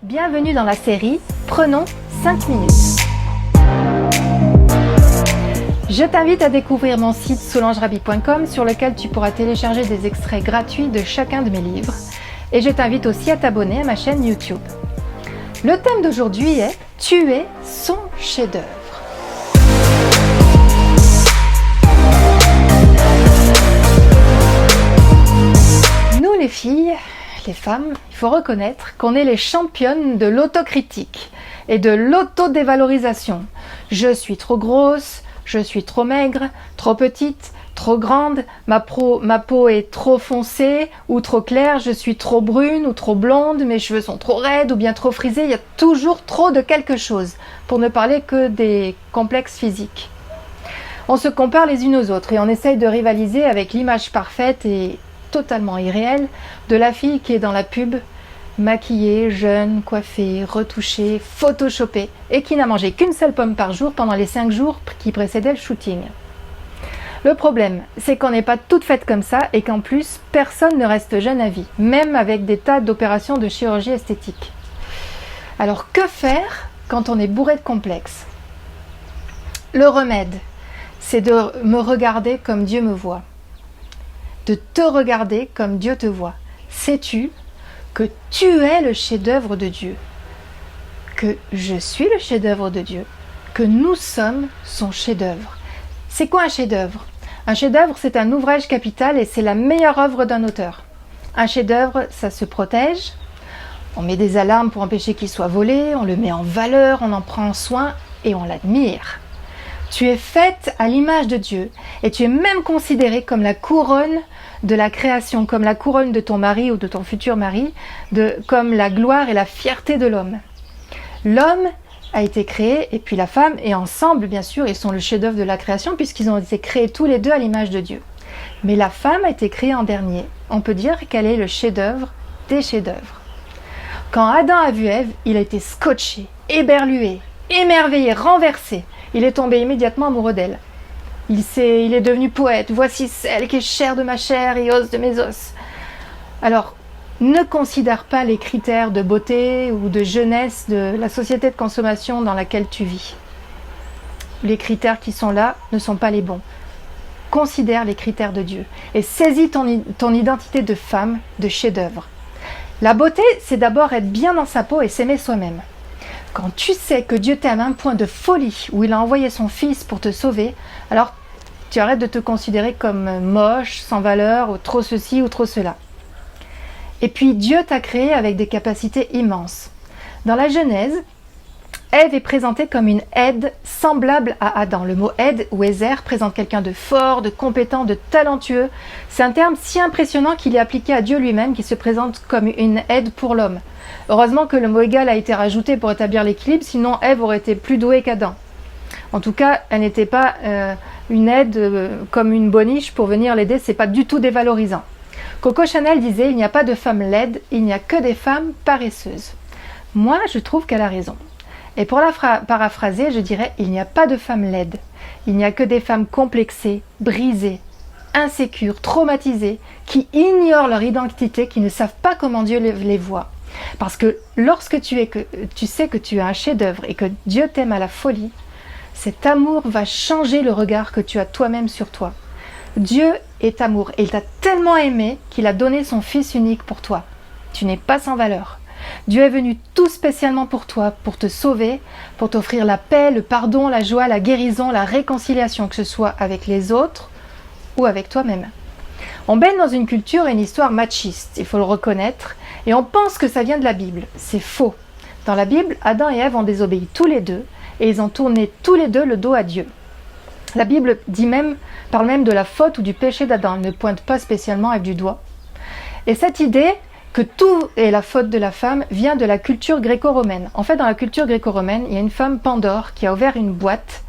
Bienvenue dans la série Prenons 5 minutes. Je t'invite à découvrir mon site solangerabi.com sur lequel tu pourras télécharger des extraits gratuits de chacun de mes livres. Et je t'invite aussi à t'abonner à ma chaîne YouTube. Le thème d'aujourd'hui est « Tu es son chef-d'œuvre ». Nous les filles, les femmes, il faut reconnaître qu'on est les championnes de l'autocritique et de l'autodévalorisation. Je suis trop grosse, je suis trop maigre, trop petite, trop grande, ma peau est trop foncée ou trop claire, je suis trop brune ou trop blonde, mes cheveux sont trop raides ou bien trop frisés, il y a toujours trop de quelque chose, pour ne parler que des complexes physiques. On se compare les unes aux autres et on essaye de rivaliser avec l'image parfaite et totalement irréelle de la fille qui est dans la pub, maquillée, jeune, coiffée, retouchée, photoshopée et qui n'a mangé qu'une seule pomme par jour pendant les 5 jours qui précédaient le shooting. Le problème, c'est qu'on n'est pas toutes faites comme ça et qu'en plus, personne ne reste jeune à vie, même avec des tas d'opérations de chirurgie esthétique. Alors que faire quand on est bourré de complexes ? Le remède, c'est de me regarder comme Dieu me voit. De te regarder comme Dieu te voit. Sais-tu que tu es le chef-d'œuvre de Dieu? Que je suis le chef-d'œuvre de Dieu? Que nous sommes son chef-d'œuvre? C'est quoi un chef-d'œuvre? Un chef-d'œuvre, c'est un ouvrage capital et c'est la meilleure œuvre d'un auteur. Un chef-d'œuvre, ça se protège. On met des alarmes pour empêcher qu'il soit volé, on le met en valeur, on en prend soin et on l'admire. Tu es faite à l'image de Dieu et tu es même considérée comme la couronne de la création, comme la couronne de ton mari ou de ton futur mari, comme la gloire et la fierté de l'homme. L'homme a été créé et puis la femme, et ensemble bien sûr, ils sont le chef-d'œuvre de la création puisqu'ils ont été créés tous les deux à l'image de Dieu. Mais la femme a été créée en dernier. On peut dire qu'elle est le chef-d'œuvre des chefs-d'œuvre. Quand Adam a vu Ève, il a été scotché, éberlué, émerveillé, renversé. Il est tombé immédiatement amoureux d'elle. Il est devenu poète. Voici celle qui est chair de ma chair et os de mes os. Alors, ne considère pas les critères de beauté ou de jeunesse de la société de consommation dans laquelle tu vis. Les critères qui sont là ne sont pas les bons. Considère les critères de Dieu et saisis ton identité de femme, de chef-d'œuvre. La beauté, c'est d'abord être bien dans sa peau et s'aimer soi-même. Quand tu sais que Dieu t'aime à un point de folie où il a envoyé son fils pour te sauver, alors tu arrêtes de te considérer comme moche, sans valeur, ou trop ceci ou trop cela. Et puis Dieu t'a créé avec des capacités immenses. Dans la Genèse, Ève est présentée comme une aide semblable à Adam. Le mot aide ou Ézer présente quelqu'un de fort, de compétent, de talentueux. C'est un terme si impressionnant qu'il est appliqué à Dieu lui-même qui se présente comme une aide pour l'homme. Heureusement que le mot égal a été rajouté pour établir l'équilibre, sinon Ève aurait été plus douée qu'Adam. En tout cas, elle n'était pas une aide comme une boniche pour venir l'aider, c'est pas du tout dévalorisant. Coco Chanel disait « Il n'y a pas de femmes laides, il n'y a que des femmes paresseuses ». Moi, je trouve qu'elle a raison. Et pour la paraphraser, je dirais « Il n'y a pas de femmes laides, il n'y a que des femmes complexées, brisées, insécures, traumatisées, qui ignorent leur identité, qui ne savent pas comment Dieu les voit. » Parce que lorsque tu sais que tu es un chef-d'œuvre et que Dieu t'aime à la folie, cet amour va changer le regard que tu as toi-même sur toi. Dieu est amour et il t'a tellement aimé qu'il a donné son Fils unique pour toi. Tu n'es pas sans valeur. Dieu est venu tout spécialement pour toi, pour te sauver, pour t'offrir la paix, le pardon, la joie, la guérison, la réconciliation, que ce soit avec les autres ou avec toi-même. On baigne dans une culture et une histoire machiste, il faut le reconnaître, et on pense que ça vient de la Bible. C'est faux. Dans la Bible, Adam et Ève ont désobéi tous les deux, et ils ont tourné tous les deux le dos à Dieu. La Bible parle même de la faute ou du péché d'Adam, elle ne pointe pas spécialement Ève du doigt. Et cette idée que tout est la faute de la femme vient de la culture gréco-romaine. En fait, dans la culture gréco-romaine, il y a une femme Pandore qui a ouvert une boîte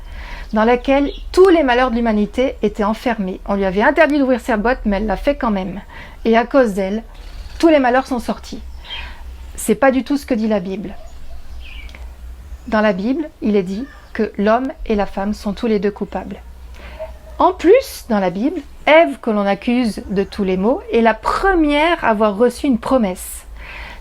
dans laquelle tous les malheurs de l'humanité étaient enfermés. On lui avait interdit d'ouvrir cette boîte, mais elle l'a fait quand même. Et à cause d'elle, tous les malheurs sont sortis. C'est pas du tout ce que dit la Bible. Dans la Bible, il est dit que l'homme et la femme sont tous les deux coupables. En plus, dans la Bible, Ève, que l'on accuse de tous les maux, est la première à avoir reçu une promesse.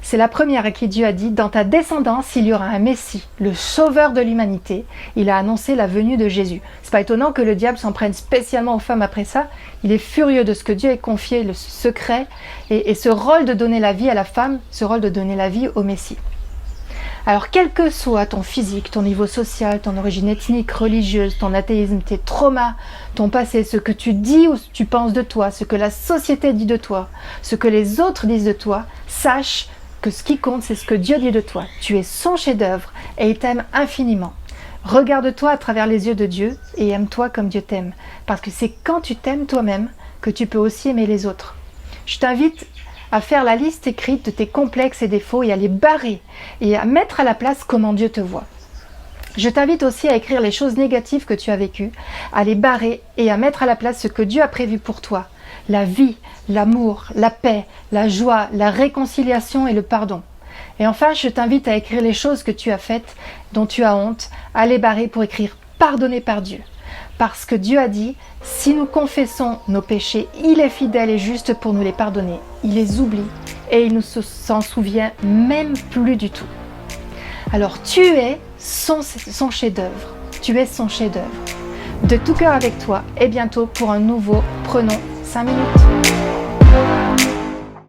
C'est la première à qui Dieu a dit, dans ta descendance, il y aura un Messie, le sauveur de l'humanité. Il a annoncé la venue de Jésus. C'est pas étonnant que le diable s'en prenne spécialement aux femmes après ça. Il est furieux de ce que Dieu ait confié, le secret, et ce rôle de donner la vie à la femme, ce rôle de donner la vie au Messie. Alors, quel que soit ton physique, ton niveau social, ton origine ethnique, religieuse, ton athéisme, tes traumas, ton passé, ce que tu dis ou tu penses de toi, ce que la société dit de toi, ce que les autres disent de toi, sache que ce qui compte, c'est ce que Dieu dit de toi. Tu es son chef-d'œuvre et il t'aime infiniment. Regarde-toi à travers les yeux de Dieu et aime-toi comme Dieu t'aime. Parce que c'est quand tu t'aimes toi-même que tu peux aussi aimer les autres. Je t'invite à faire la liste écrite de tes complexes et défauts et à les barrer et à mettre à la place comment Dieu te voit. Je t'invite aussi à écrire les choses négatives que tu as vécues, à les barrer et à mettre à la place ce que Dieu a prévu pour toi. La vie, l'amour, la paix, la joie, la réconciliation et le pardon. Et enfin, je t'invite à écrire les choses que tu as faites, dont tu as honte, à les barrer pour écrire pardonné par Dieu. Parce que Dieu a dit, si nous confessons nos péchés, il est fidèle et juste pour nous les pardonner. Il les oublie et il ne s'en souvient même plus du tout. Alors tu es son chef-d'œuvre. Tu es son chef-d'œuvre. De tout cœur avec toi et bientôt pour un nouveau Prenons 5 minutes.